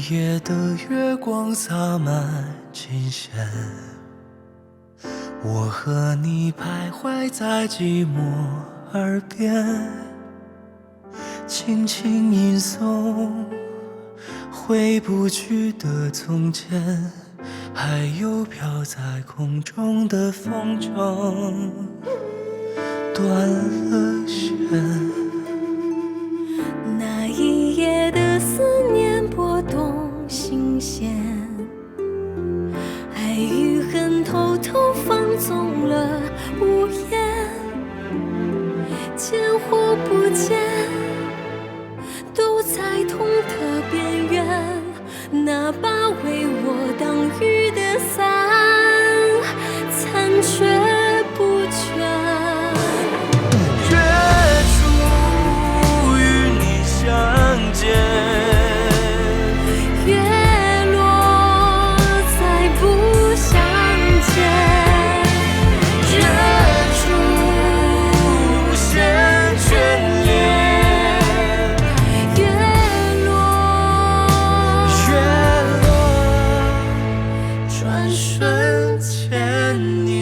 夜的月光洒满琴弦，我和你徘徊在寂寞耳边，轻轻吟诵回不去的从前，还有飘在空中的风筝断了线。那一夜的思念拨动心弦，爱与恨偷偷放纵了无言，见或不见，都在痛的边缘。那把为我挡雨的伞，残缺不全。相见，月落再不相见，月出无限眷恋，月落转瞬千年。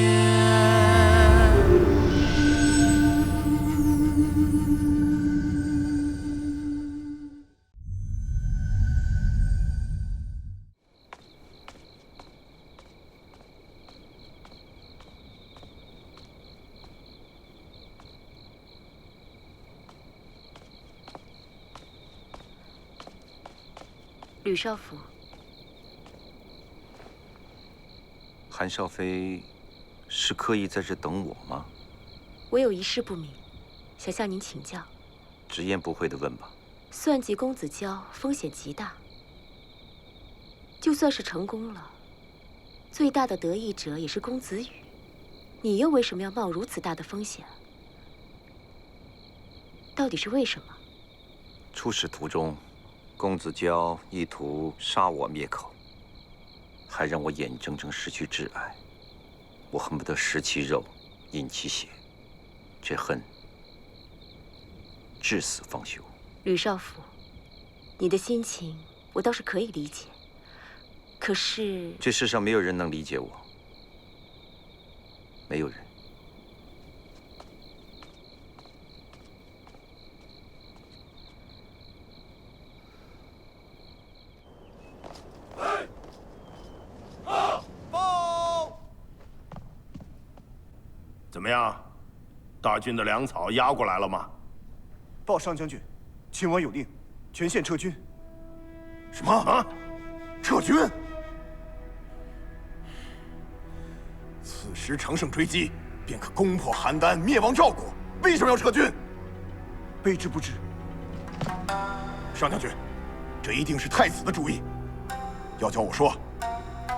吕少府，韩少妃是刻意在这等我吗？我有一事不明，想向您请教。直言不讳地问吧。算计公子娇风险极大，就算是成功了，最大的得益者也是公子羽，你又为什么要冒如此大的风险？到底是为什么？出使途中，公子娇意图杀我灭口，还让我眼睁睁失去挚爱，我恨不得食其肉，饮其血，这恨至死方休。吕少府，你的心情我倒是可以理解，可是这世上没有人能理解我，没有人。怎么样，大军的粮草押过来了吗？报上将军，秦王有令，全线撤军。什么啊？撤军？此时乘胜追击，便可攻破邯郸，灭亡赵国。为什么要撤军？卑职不知。上将军，这一定是太子的主意。要叫我说，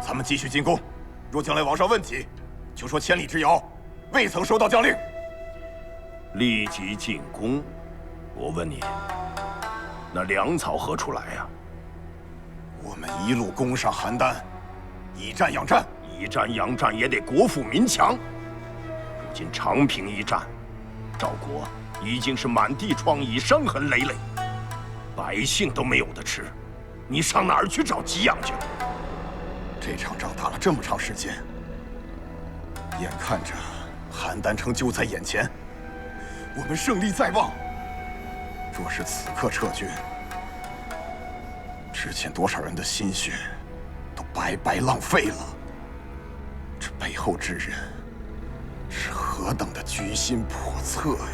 咱们继续进攻。若将来王上问起，就说千里之遥，未曾收到将令。立即进攻。我问你，那粮草何处来呀？我们一路攻上邯郸，以战养战，以战养战也得国富民强。如今长平一战，赵国已经是满地疮痍，伤痕累累，百姓都没有得吃，你上哪儿去找给养去？这场仗打了这么长时间，眼看着邯郸城就在眼前，我们胜利在望。若是此刻撤军，之前多少人的心血都白白浪费了，这背后之人是何等的居心叵测呀！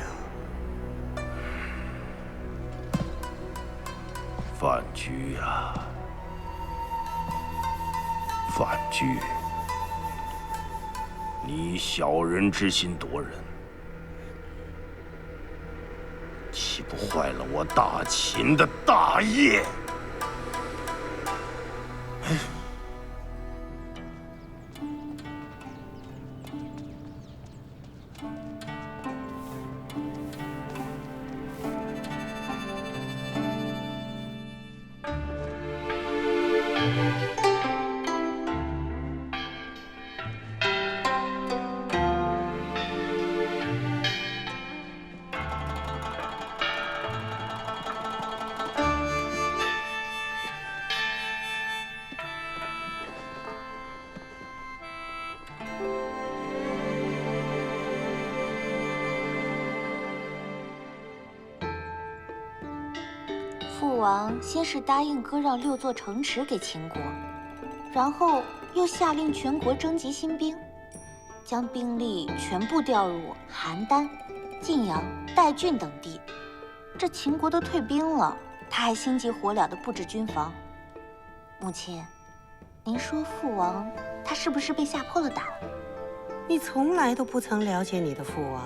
范雎呀，范雎，你小人之心夺人，岂不坏了我大秦的大业？父王先是答应割让6座城池给秦国，然后又下令全国征集新兵，将兵力全部调入邯郸、晋阳、代郡等地。这秦国都退兵了，他还心急火燎地布置军防。母亲，您说父王他是不是被吓破了胆？你从来都不曾了解你的父王，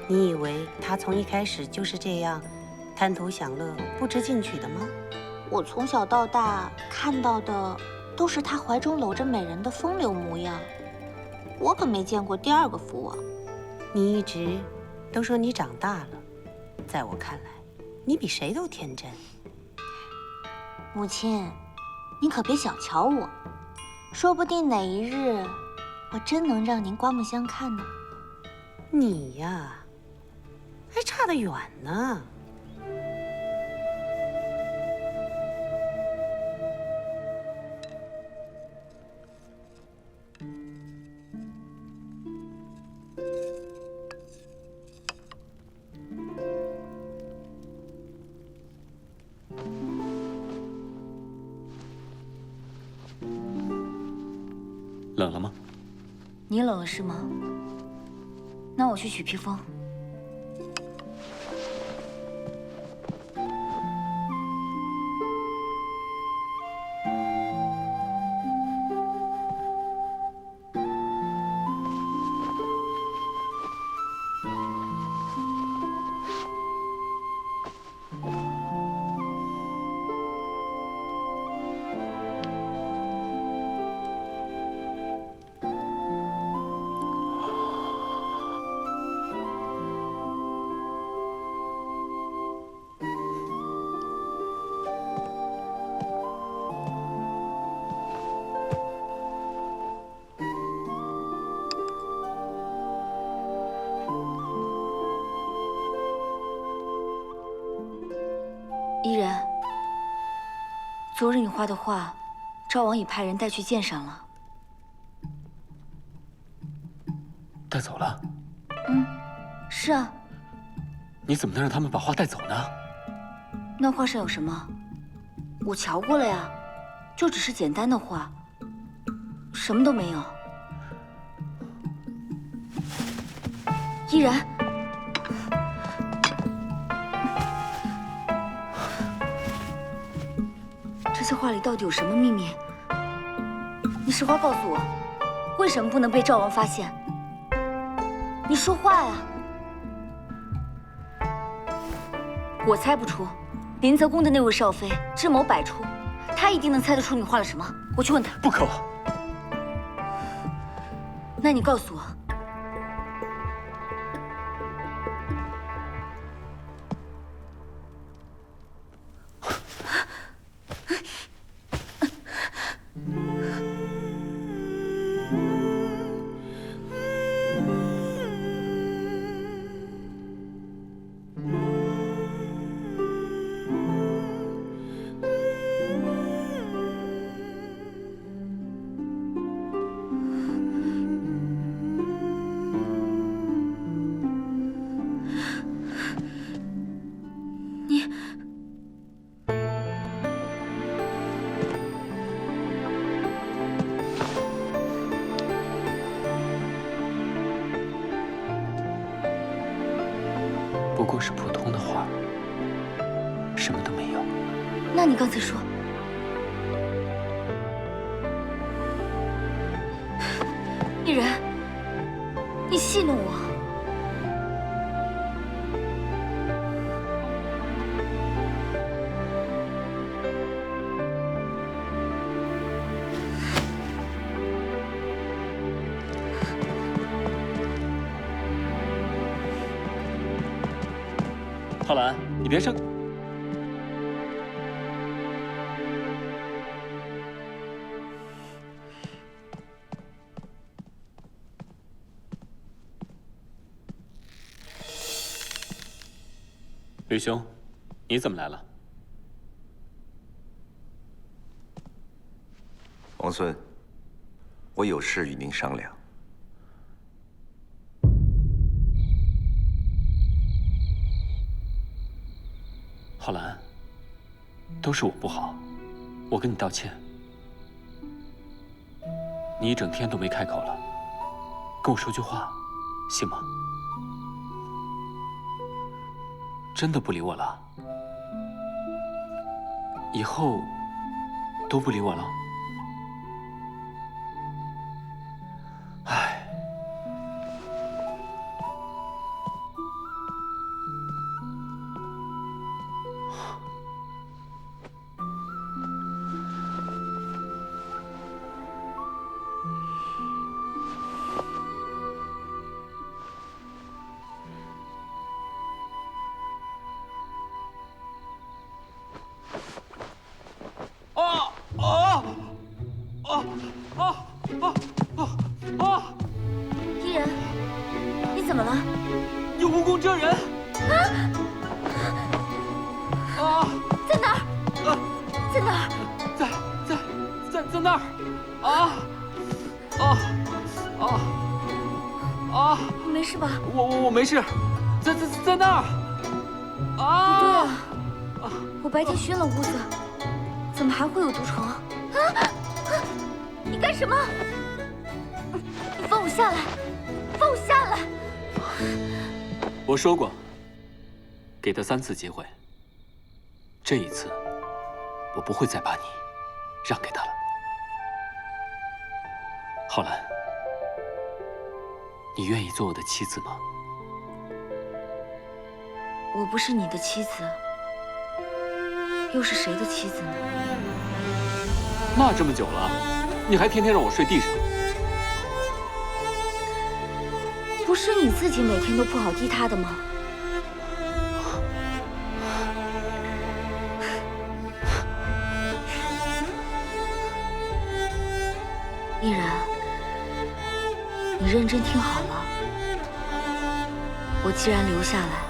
你以为他从一开始就是这样贪图享乐、不知进取的吗？我从小到大看到的都是他怀中搂着美人的风流模样，我可没见过第2个父王。你一直都说你长大了，在我看来，你比谁都天真。母亲，您可别小瞧我，说不定哪一日，我真能让您刮目相看呢。你呀，还差得远呢。冷了吗？你冷了是吗？那我去取披风。依然，昨日你画的画，赵王已派人带去鉴赏了。带走了？是啊。你怎么能让他们把画带走呢？那画上有什么？我瞧过了呀，就只是简单的画，什么都没有。依然。这画里到底有什么秘密？你实话告诉我，为什么不能被赵王发现？你说话呀！我猜不出，临泽宫的那位少妃智谋百出，她一定能猜得出你画了什么。我去问她。不可。那你告诉我。不过是普通的画，什么都没有。那你刚才说，依然，你戏弄我。浩然，你别生。吕兄，你怎么来了？王孙，我有事与您商量。浩然，都是我不好，我跟你道歉。你一整天都没开口了，跟我说句话，行吗？真的不理我了？以后都不理我了？唉。伊人，你怎么了？有蜈蚣蜇人！在哪儿？在哪儿？在那儿！你没事吧？我没事，在那儿！不对啊，我白天熏了屋子，怎么还会有毒虫啊？你干什么？你放我下来！放我下来！我说过，给他3次机会，这一次，我不会再把你让给他了。浩然，你愿意做我的妻子吗？我不是你的妻子，又是谁的妻子呢？那这么久了，你还天天让我睡地上？不是你自己每天都铺好踢踏的吗？依然，你认真听好了，我既然留下来，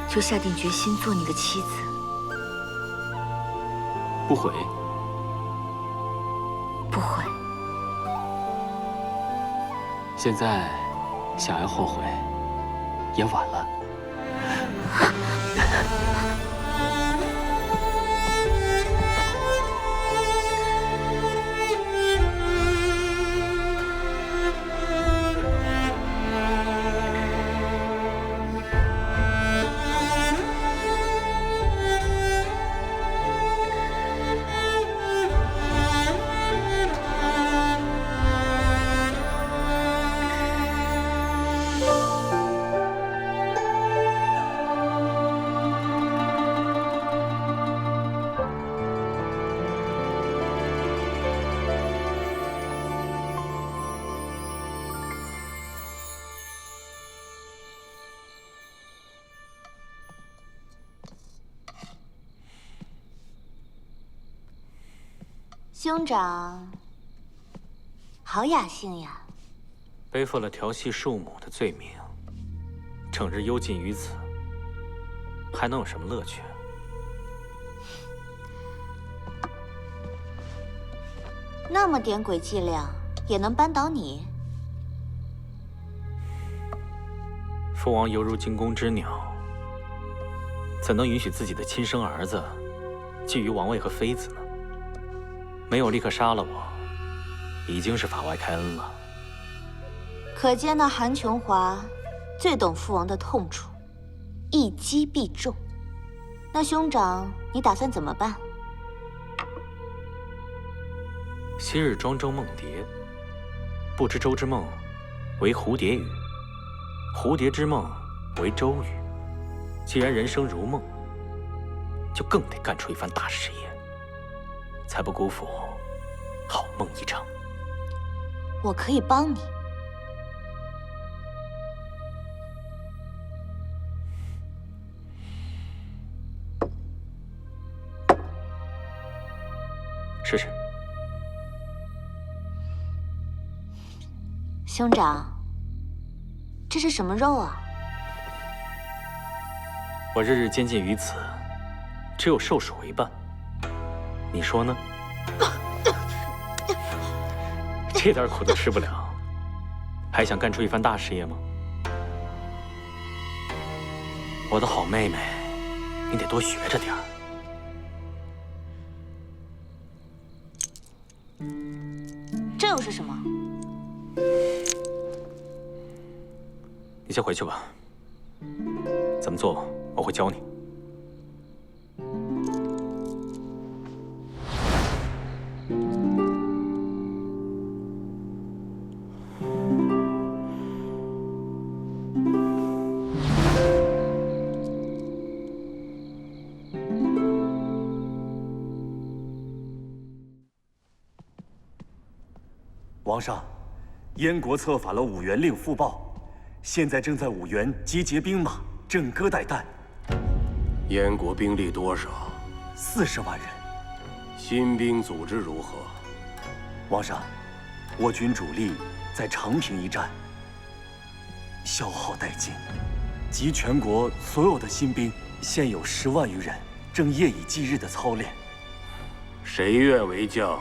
就下定决心做你的妻子。不悔？不悔。现在想要后悔，也晚了。兄长，好雅兴呀！背负了调戏庶母的罪名，整日幽禁于此，还能有什么乐趣？那么点鬼伎俩也能扳倒你？父王犹如惊弓之鸟，怎能允许自己的亲生儿子觊觎王位和妃子呢？没有立刻杀了我，已经是法外开恩了。可见那韩琼华最懂父王的痛处，一击必中。那兄长，你打算怎么办？昔日庄周梦蝶，不知周之梦为蝴蝶语，蝴蝶之梦为周语。既然人生如梦，就更得干出一番大事业，才不辜负好梦一场。我可以帮你。试试。兄长，这是什么肉啊？我日日监禁于此，只有受暑为伴。你说呢？这点苦都吃不了，还想干出一番大事业吗？我的好妹妹，你得多学着点儿。这又是什么？你先回去吧。怎么做，我会教你。王上，燕国策反了武元令复报，现在正在武元集结兵马，枕戈待旦。燕国兵力多少？40万人。新兵组织如何？王上，我军主力在长平一战消耗殆尽，集全国所有的新兵，现有10万余人，正夜以继日的操练。谁愿为将？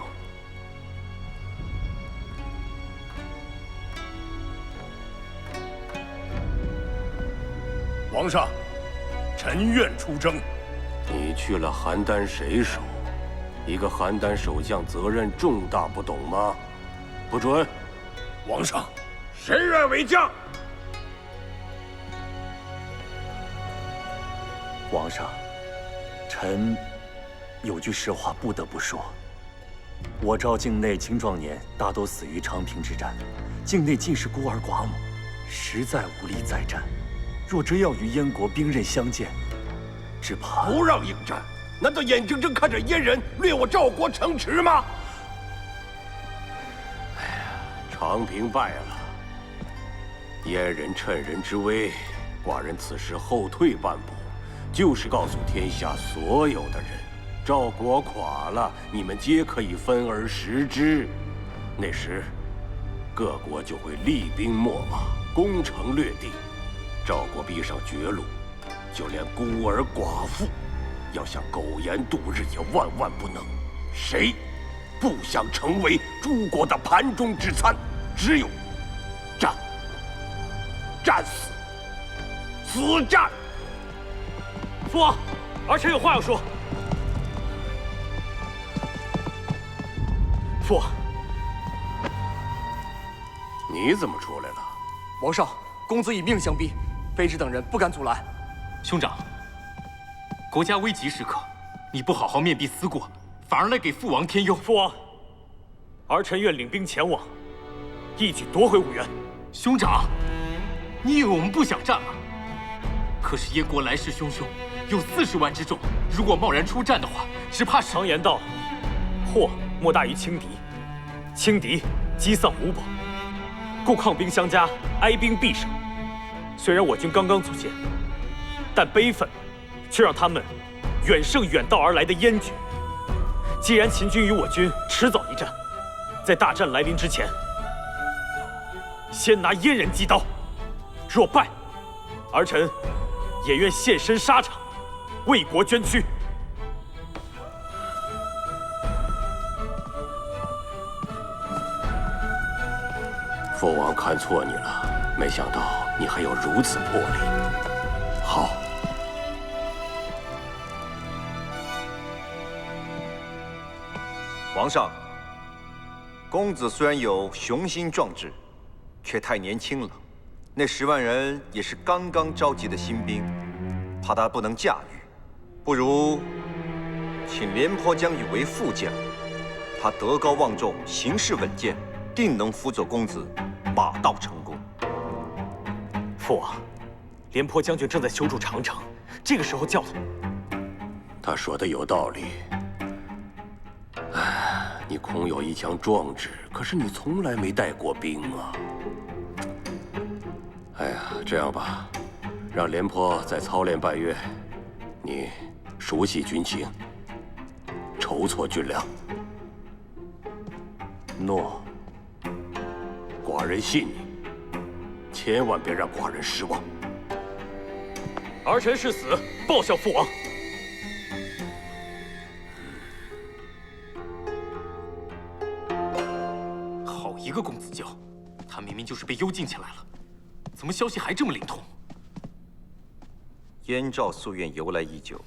皇上，臣愿出征。你去了邯郸，谁守？一个邯郸守将责任重大，不懂吗？不准！皇上，谁愿为将？皇上，臣有句实话不得不说。我赵境内青壮年大都死于长平之战，境内尽是孤儿寡母，实在无力再战。若真要与燕国兵刃相见，只怕不让应战，难道眼睁睁看着燕人掠我赵国城池吗？哎呀，长平败了，燕人趁人之危，寡人此时后退半步，就是告诉天下所有的人，赵国垮了，你们皆可以分而食之。那时，各国就会厉兵秣马，攻城略地。赵国逼上绝路，就连孤儿寡妇，要想苟延度日也万万不能。谁不想成为诸国的盘中之餐？只有战，战死，死战！父王，儿臣有话要说。父王，你怎么出来了？王上，公子以命相逼。卑职等人不敢阻拦。兄长，国家危急时刻，你不好好面壁思过，反而来给父王添忧。父王，儿臣愿领兵前往，一举夺回武元。兄长，你以为我们不想战吗？可是燕国来势汹汹，有40万之众，如果贸然出战的话，只怕常言道，祸莫大于轻敌，轻敌积丧无保，故抗兵相加，哀兵必胜。虽然我军刚刚组建，但悲愤却让他们远胜远道而来的燕军。既然秦军与我军迟早一战，在大战来临之前，先拿燕人击刀。若败，儿臣也愿现身沙场，为国捐躯。父王看错你了，没想到你还有如此魄力。好，皇上，公子虽然有雄心壮志，却太年轻了。那10万人也是刚刚召集的新兵，怕他不能驾驭，不如请廉颇将军为副将。他德高望重，行事稳健，定能辅佐公子马到成功。父王，廉颇将军正在修筑长城，这个时候叫他。他说的有道理。哎，你空有一腔壮志，可是你从来没带过兵啊。哎呀，这样吧，让廉颇再操练半月，你熟悉军情，筹措军粮。诺。寡人信你，千万别让寡人失望。儿臣誓死报效父王。好一个公子纠，他明明就是被幽禁起来了，怎么消息还这么灵通？燕赵夙愿由来已久，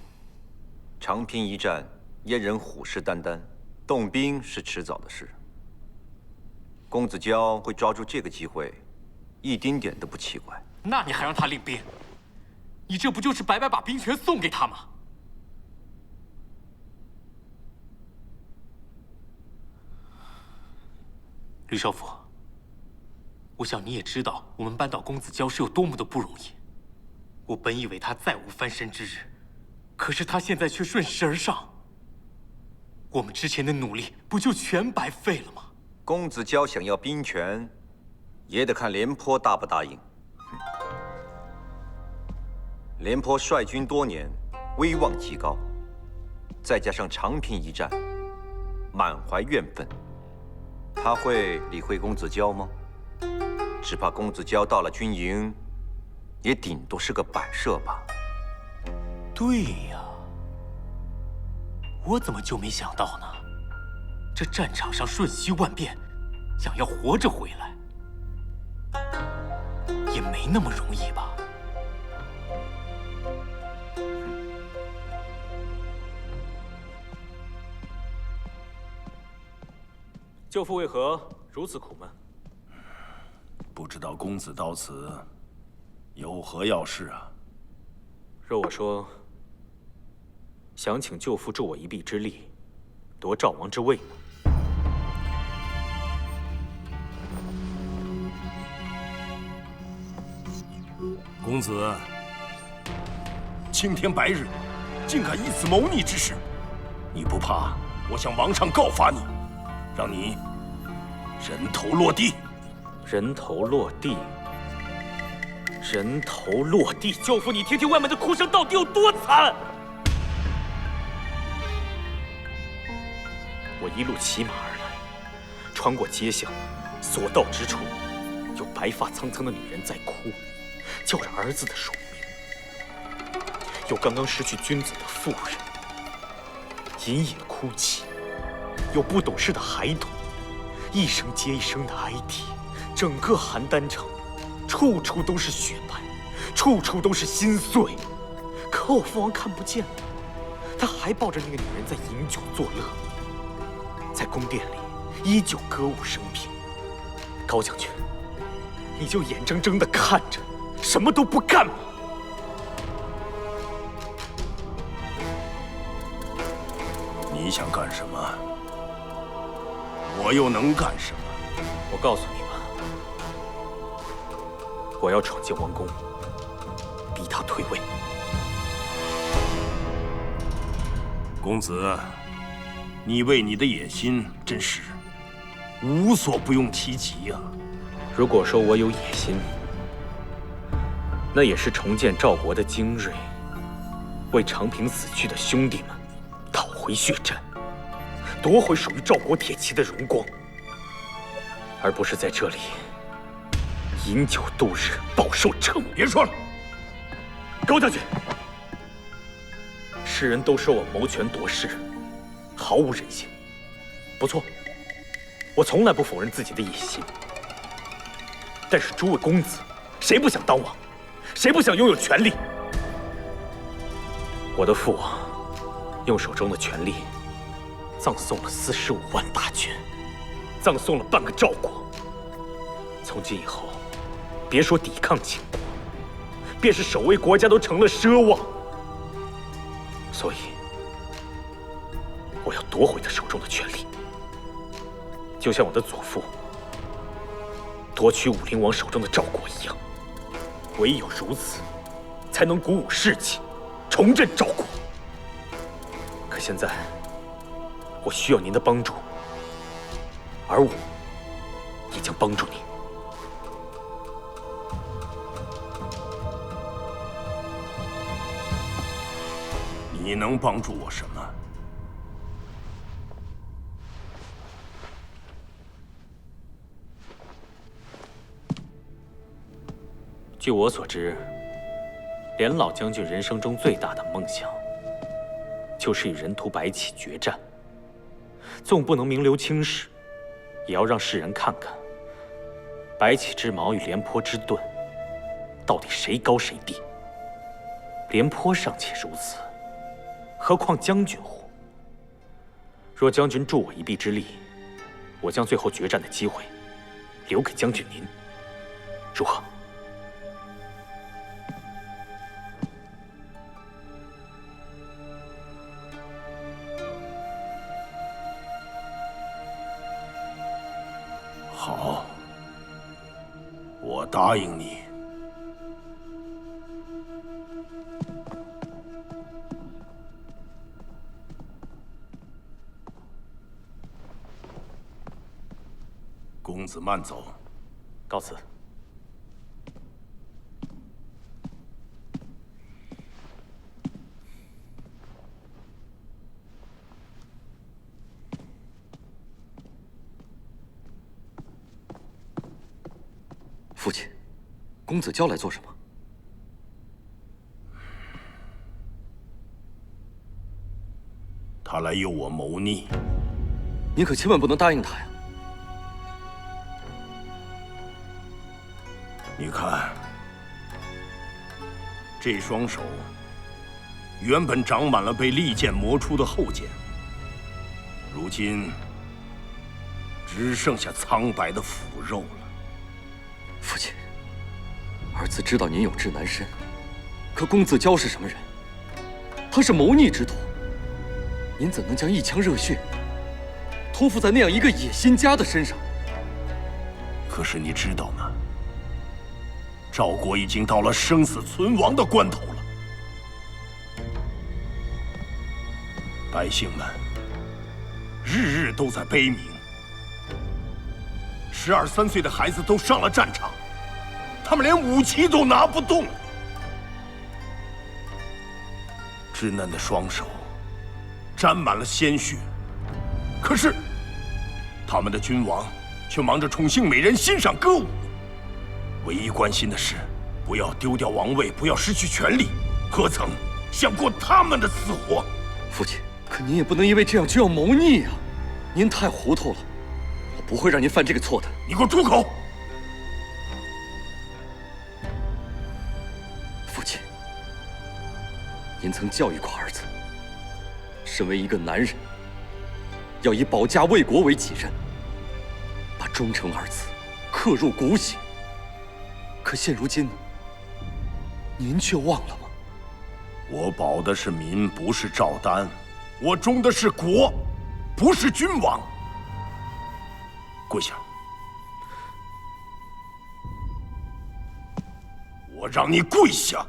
长平一战，燕人虎视眈眈，动兵是迟早的事。公子娇会抓住这个机会，一丁点都不奇怪。那你还让他领兵？你这不就是白白把兵权送给他吗？吕少府，我想你也知道，我们扳倒公子娇是有多么的不容易。我本以为他再无翻身之日，可是他现在却顺势而上。我们之前的努力不就全白费了吗？公子娇想要兵权，也得看廉颇答不答应。廉颇率军多年，威望极高，再加上长平一战，满怀怨愤。他会理会公子娇吗？只怕公子娇到了军营，也顶多是个摆设吧。对呀，我怎么就没想到呢？这战场上瞬息万变，想要活着回来，也没那么容易吧？舅父为何如此苦闷？不知道公子到此有何要事啊？若我说想请舅父助我一臂之力，夺赵王之位呢？公子青天白日，竟敢以此谋逆之事，你不怕我向王上告发你，让你人头落地？人头落地，人头落地！舅父，你听听外面的哭声到底有多惨！我一路骑马而来，穿过街巷，所到之处，有白发苍苍的女人在哭，叫着儿子的乳名；有刚刚失去君子的妇人，隐隐哭泣；有不懂事的孩童，一声接一声的哀啼。整个邯郸城，处处都是血白，处处都是心碎。可我父王看不见，他还抱着那个女人在饮酒作乐，在宫殿里依旧歌舞升平。高将军，你就眼睁睁地看着，什么都不干吗？你想干什么？我又能干什么？我告诉你吧，我要闯进王宫，逼他退位。公子，你为你的野心真是无所不用其极呀！如果说我有野心，那也是重建赵国的精锐，为长平死去的兄弟们讨回血战，夺回属于赵国铁骑的荣光，而不是在这里饮酒度日，饱受折磨。别说了，高将军，世人都说我谋权夺势，毫无人性。不错，我从来不否认自己的野心。但是诸位公子，谁不想当王？谁不想拥有权力？我的父王用手中的权力葬送了45万大军，葬送了半个赵国。从今以后，别说抵抗秦国，便是守卫国家都成了奢望。所以，我要夺回他手中的权力，就像我的祖父夺取武陵王手中的赵国一样。唯有如此，才能鼓舞士气，重振赵国。可现在，我需要您的帮助，而我也将帮助你。你能帮助我什么？据我所知，连老将军人生中最大的梦想，就是与人屠白起决战。纵不能名留青史，也要让世人看看，白起之矛与廉颇之盾，到底谁高谁低。廉颇尚且如此，何况将军乎？若将军助我一臂之力，我将最后决战的机会留给将军您，如何？好，我答应你。公子慢走，告辞。父亲，公子交来做什么？他来诱我谋逆，您可千万不能答应他呀！你看，这双手原本长满了被利剑磨出的厚茧，如今只剩下苍白的腐肉了。父亲，儿子知道您有志难伸，可公子娇是什么人？他是谋逆之徒，您怎能将一腔热血托付在那样一个野心家的身上？可是你知道吗？赵国已经到了生死存亡的关头了，百姓们日日都在悲鸣，12、13岁的孩子都上了战场，他们连武器都拿不动，稚嫩的双手沾满了鲜血，可是他们的君王却忙着宠幸美人，欣赏歌舞。唯一关心的是，不要丢掉王位，不要失去权力，何曾想过他们的死活？父亲，可您也不能因为这样就要谋逆啊！您太糊涂了，我不会让您犯这个错的。你给我住口！父亲，您曾教育过儿子，身为一个男人，要以保家卫国为己任，把忠诚二字刻入骨血。可现如今，您却忘了吗？我保的是民，不是赵丹；我忠的是国，不是君王。跪下！我让你跪下！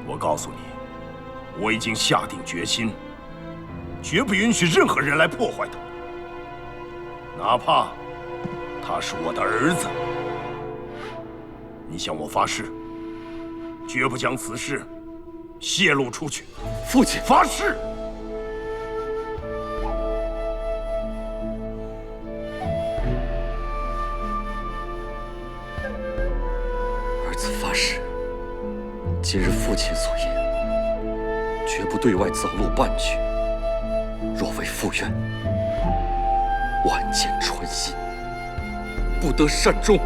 我告诉你，我已经下定决心，绝不允许任何人来破坏它。哪怕他是我的儿子，你向我发誓，绝不将此事泄露出去。父亲，发誓！儿子发誓，今日父亲所言，绝不对外走漏半句。若为负冤，万箭穿心，不得善终。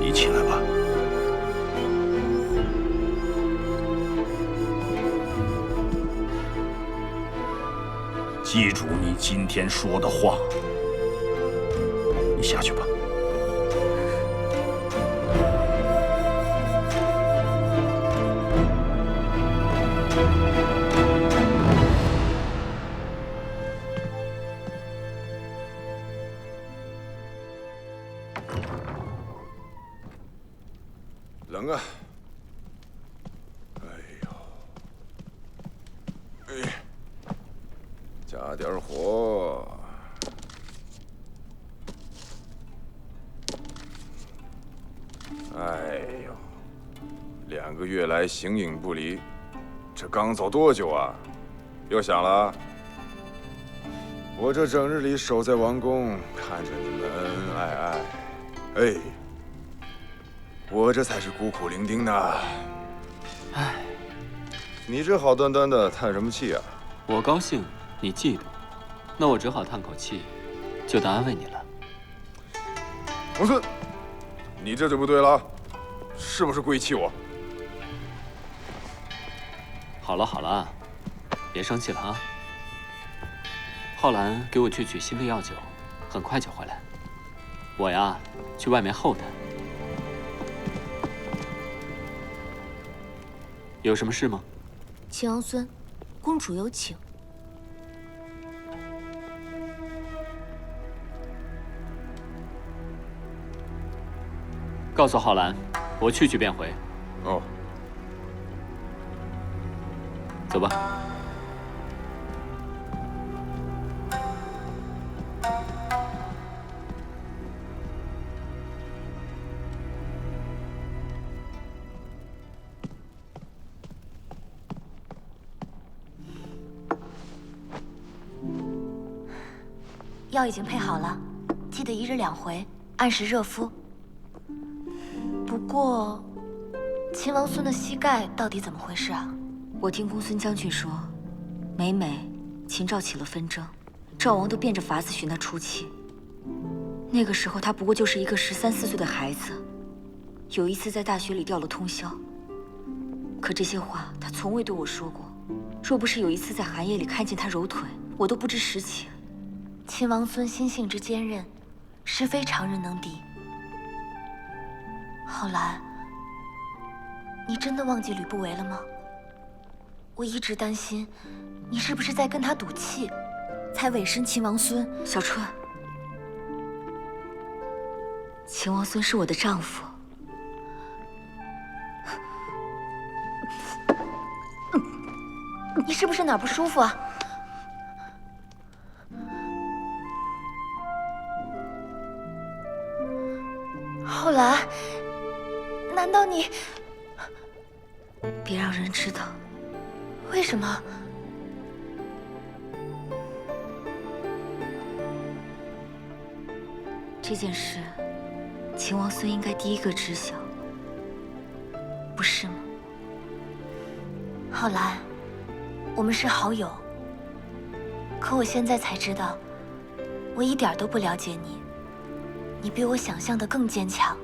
你起来吧。记住你今天说的话。你下去吧。冷啊！哎呦，哎，加点火。哎呦，2个月来形影不离，这刚走多久啊？又想了？我这整日里守在王宫，看着你们恩恩爱爱，哎。我这才是孤苦伶仃呢。唉，你这好端端的叹什么气啊？我高兴，你嫉妒，那我只好叹口气，就当安慰你了。公孙，你这就不对了，是不是故意气我？好了好了，别生气了啊。浩然给我去取新的药酒，很快就回来。我呀，去外面候他。有什么事吗？秦王孙，公主有请。告诉浩然，我去便回。哦。走吧。药已经配好了，记得1日2回，按时热敷。不过，秦王孙的膝盖到底怎么回事啊？我听公孙将军说，每秦赵起了纷争，赵王都变着法子寻他出气。那个时候他不过就是一个13、14岁的孩子，有一次在大学里掉了通宵。可这些话他从未对我说过。若不是有一次在寒夜里看见他揉腿，我都不知实情。秦王孙心性之坚韧，实非常人能敌。浩然，你真的忘记吕不韦了吗？我一直担心，你是不是在跟他赌气，才委身秦王孙。小春，秦王孙是我的丈夫。你是不是哪儿不舒服啊？浩然，难道你……别让人知道。为什么？这件事，秦王孙应该第一个知晓，不是吗？浩然，我们是好友，可我现在才知道，我一点都不了解你。你比我想象的更坚强，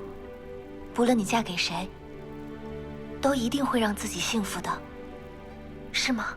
不论你嫁给谁，都一定会让自己幸福的，是吗？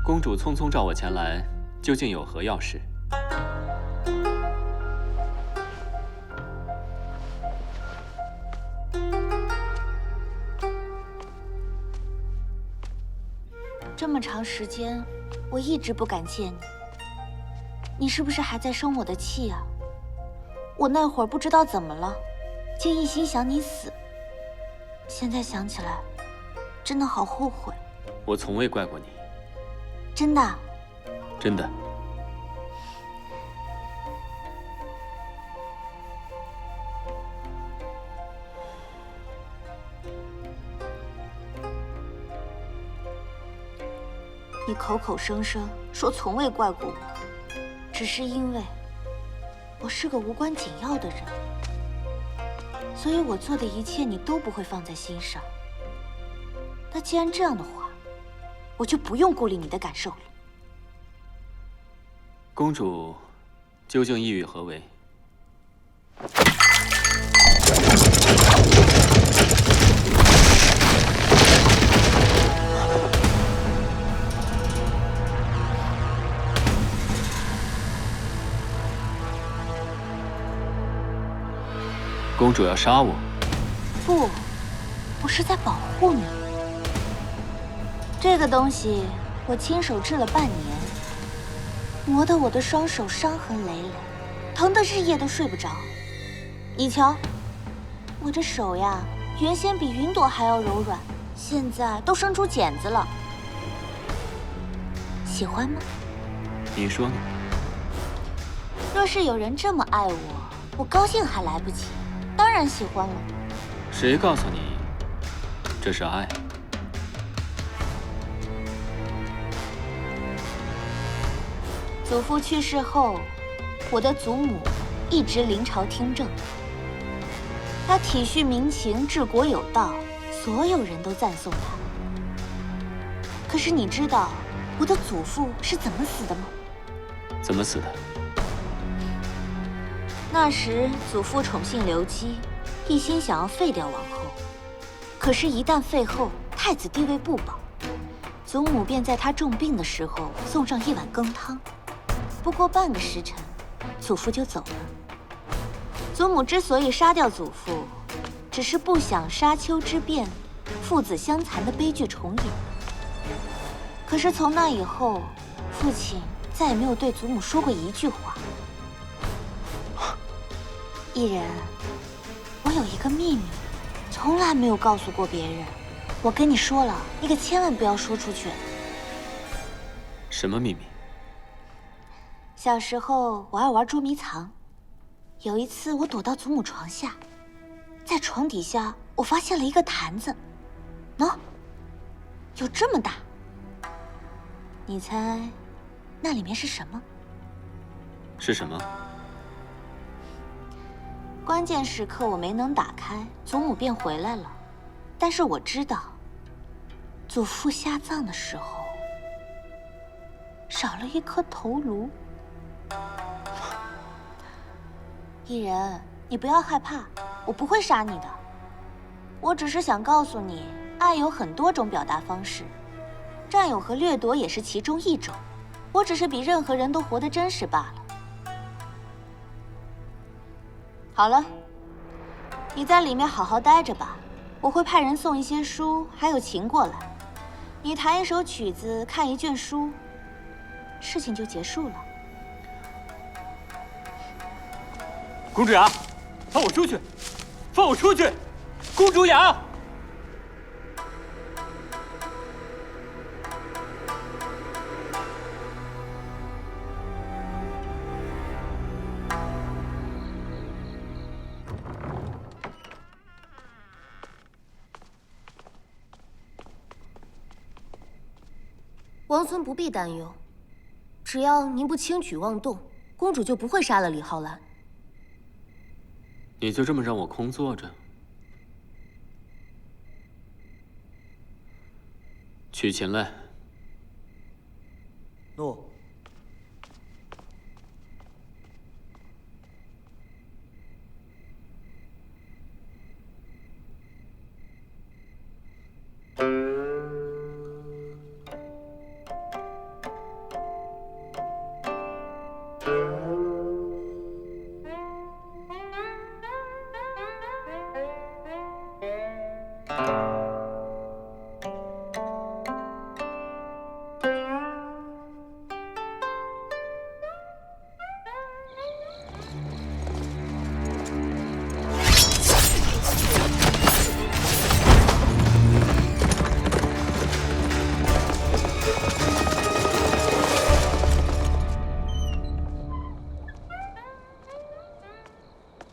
公主匆匆召我前来，究竟有何要事？这么长时间，我一直不敢见你，你是不是还在生我的气啊？我那会儿不知道怎么了，竟一心想你死。现在想起来，真的好后悔。我从未怪过你。真的？真的。你口口声声说从未怪过我，只是因为我是个无关紧要的人，所以我做的一切你都不会放在心上。那既然这样的话，我就不用顾虑你的感受了。公主究竟意欲何为？公主要杀我？不，我是在保护你。这个东西我亲手制了半年，磨得我的双手伤痕累累，疼得日夜都睡不着。你瞧，我这手呀，原先比云朵还要柔软，现在都生出茧子了。喜欢吗？你说呢？若是有人这么爱我，我高兴还来不及，当然喜欢了。谁告诉你这是爱？祖父去世后，我的祖母一直临朝听政。她体恤民情，治国有道，所有人都赞颂她。可是你知道我的祖父是怎么死的吗？怎么死的？那时祖父宠幸刘基，一心想要废掉王后。可是，一旦废后，太子地位不保，祖母便在他重病的时候送上一碗羹汤。不过半个时辰，祖父就走了。祖母之所以杀掉祖父，只是不想沙丘之变，父子相残的悲剧重演。可是从那以后，父亲再也没有对祖母说过一句话。艺人，我有一个秘密，从来没有告诉过别人。我跟你说了，你可千万不要说出去。什么秘密？小时候我爱玩捉迷藏，有一次我躲到祖母床下，在床底下我发现了一个坛子，喏，有这么大。你猜，那里面是什么？是什么？关键时刻我没能打开，祖母便回来了。但是我知道，祖父下葬的时候少了一颗头颅。艺人，你不要害怕，我不会杀你的。我只是想告诉你，爱有很多种表达方式，占有和掠夺也是其中一种。我只是比任何人都活得真实罢了。好了，你在里面好好待着吧，我会派人送一些书还有琴过来，你弹一首曲子，看一卷书，事情就结束了。公主雅，放我出去！放我出去！公主雅！王孙不必担忧，只要您不轻举妄动，公主就不会杀了李浩然。你就这么让我空坐着？取琴来。诺。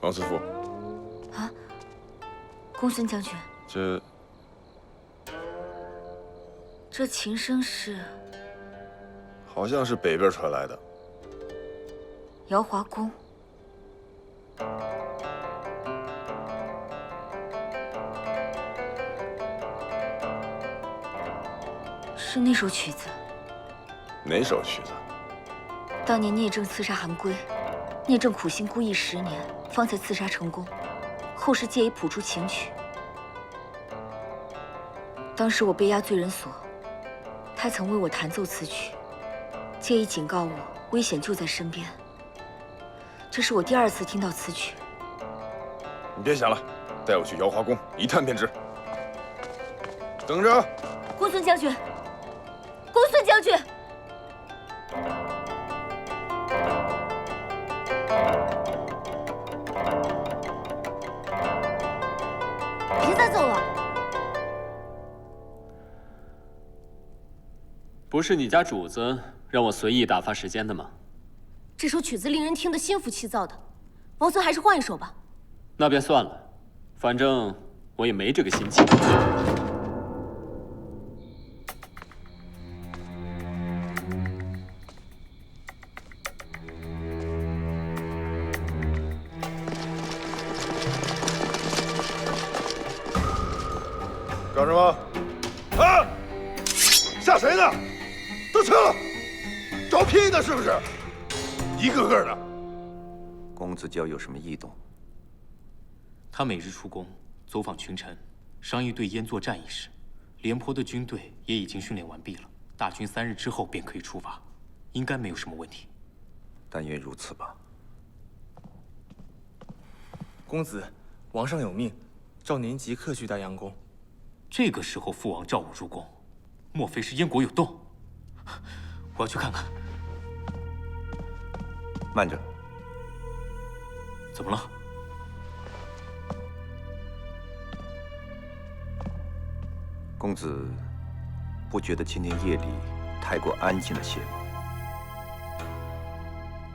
王司父，啊，公孙将军，这琴声是？好像是北边传来的。瑶华宫。是那首曲子。哪首曲子？当年聂政刺杀韩归，聂政苦心孤诣10年，方才刺杀成功。后世借以谱出情曲。当时我被押罪人所，他曾为我弹奏此曲，借以警告我危险就在身边。这是我第2次听到此曲。你别想了，带我去瑶华宫一探便知。等着，公孙将军，公孙将军。别再奏了。不是你家主子让我随意打发时间的吗？这首曲子令人听得心浮气躁的，王孙还是换一首吧。那便算了，反正我也没这个心情。干什么？啊！吓谁呢？都撤了！找屁呢是不是？一个个的。公子娇有什么异动？他每日出宫，走访群臣，商议对燕作战一事。廉颇的军队也已经训练完毕了，大军3日之后便可以出发，应该没有什么问题。但愿如此吧。公子，王上有命，召您即刻去丹阳宫。这个时候父王召我入宫，莫非是燕国有动？我要去看看。慢着，怎么了？公子不觉得今天夜里太过安静了些吗？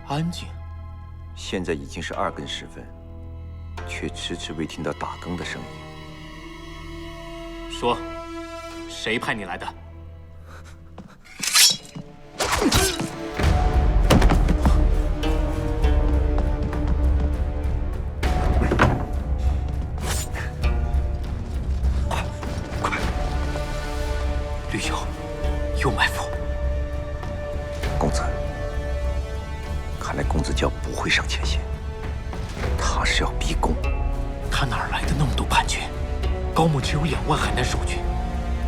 安静？现在已经是2更时分，却迟迟未听到打更的声音。说，谁派你来的？快！吕兄，有埋伏。公子，看来公子娇不会上前线，他是要逼宫。他哪儿来的那么多叛军？高墨只有2万邯郸守军，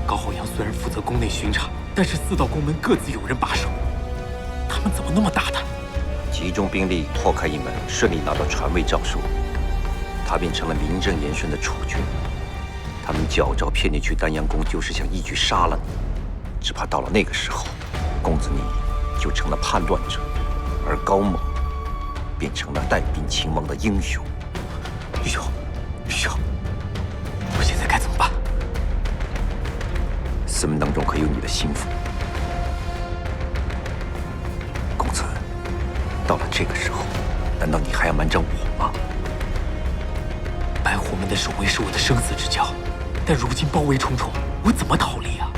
高后阳虽然负责宫内巡查，但是4道宫门各自有人把守，他们怎么那么大胆？集中兵力破开一门，顺利拿到传位诏书，他便成了名正言顺的储君。他们矫诏骗你去丹阳宫，就是想一举杀了你。只怕到了那个时候，公子你就成了叛乱者，而高猛变成了带兵勤王的英雄。吕兄，吕兄，我现在该怎么办？4门当中可有你的心腹。公子，到了这个时候，难道你还要瞒着我吗？白虎门的守卫是我的生死之交，但如今包围重重，我怎么逃离啊？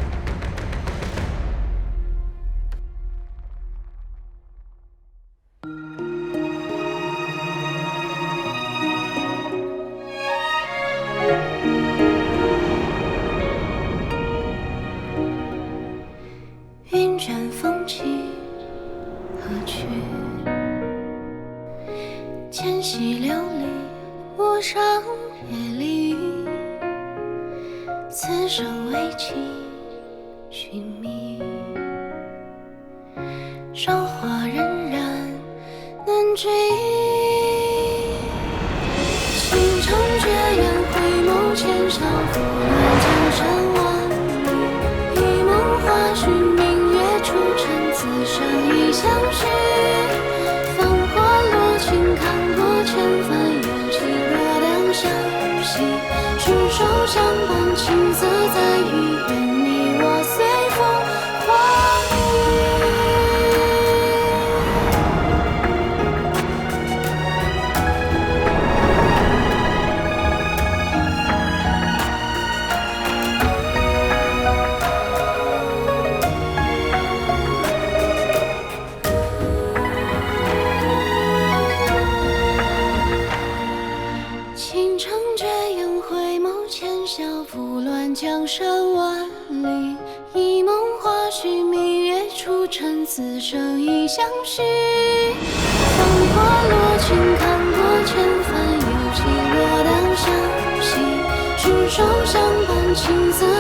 云卷风起何去？千溪流离陌上别离。此生为情寻觅，韶华荏苒难追忆。倾城绝艳回眸千笑，拂乱江山万里。一梦花絮，明月出尘，此生已相许。繁华落尽，看过千帆，有情若两相惜。执手相伴，青涩在于愿你我随风化倾城绝艳回眸千笑，拂乱江山万里。一梦花絮，明月出尘，此生已相许。繁华落尽，看过千帆，有情若当相惜。执手相伴，青涩